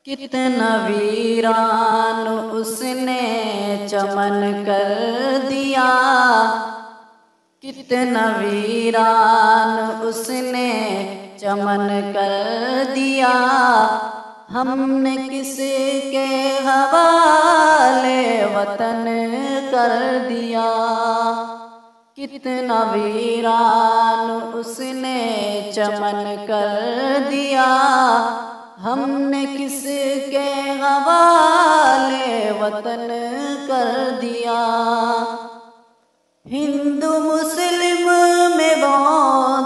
कितना वीरान उसने चमन कर दिया, कितना वीरान उसने चमन कर दिया। हमने किसी के हवाले वतन कर दिया। कितना वीरान उसने चमन कर दिया, हमने किसके हवाले वतन कर दिया। हिंदू मुस्लिम में वो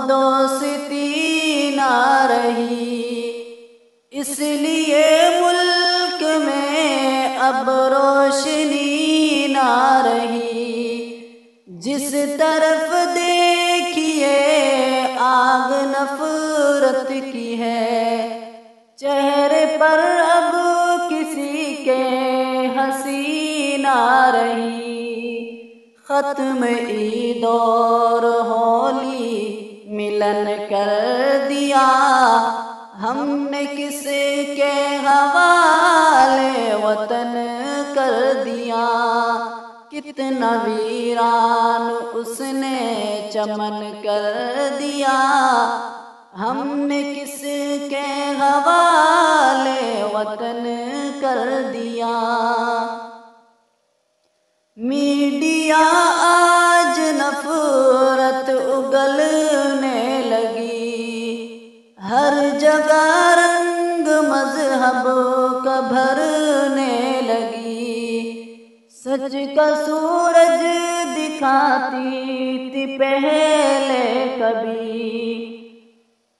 दोस्ती ना रही, इसलिए मुल्क में अब रोशनी ना रही। जिस तरफ देखिए आग नफरत की है, चेहरे पर अब किसी के हंसी ना रही। खत्म ईद और होली मिलन कर दिया, हमने किसके हवाले वतन कर दिया। कितना वीरान उसने चमन कर दिया, हमने किसके हवाले वतन कर दिया। मीडिया आज नफरत उगलने लगी, हर जगह रंग मजहब का भरने लगी। सच का सूरज दिखाती थी पहले कभी,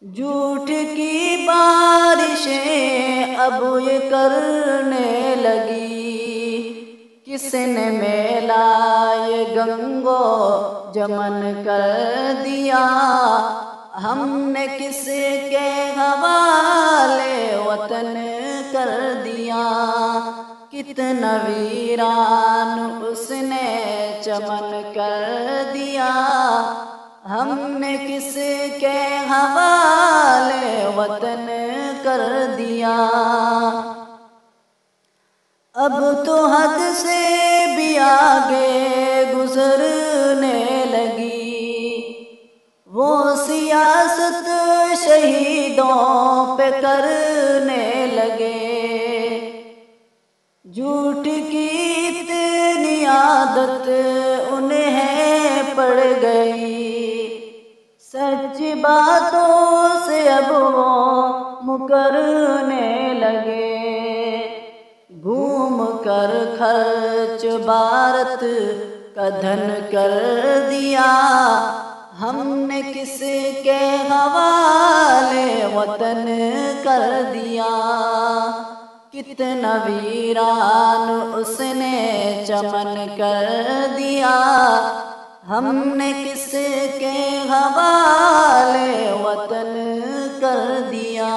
झूठ की बारिशें अब ये करने लगी। किसने मेला ये गंगो जमन कर दिया, हमने किसके हवाले वतन कर दिया। कितना वीरान उसने चमन कर दिया, हमने किसके हवाले वतन कर दिया। अब तो हद से भी आगे गुजरने लगी, वो सियासत शहीदों पे करने लगे। झूठ की इतनी आदत उन्हें पड़ गई, सच बातों से अब वो मुकरने लगे। घूम कर खर्च भारत का धन कर दिया, हमने किसके हवाले वतन कर दिया। कितना वीरान उसने चमन कर दिया, हमने किसके हवाले वतन कर दिया।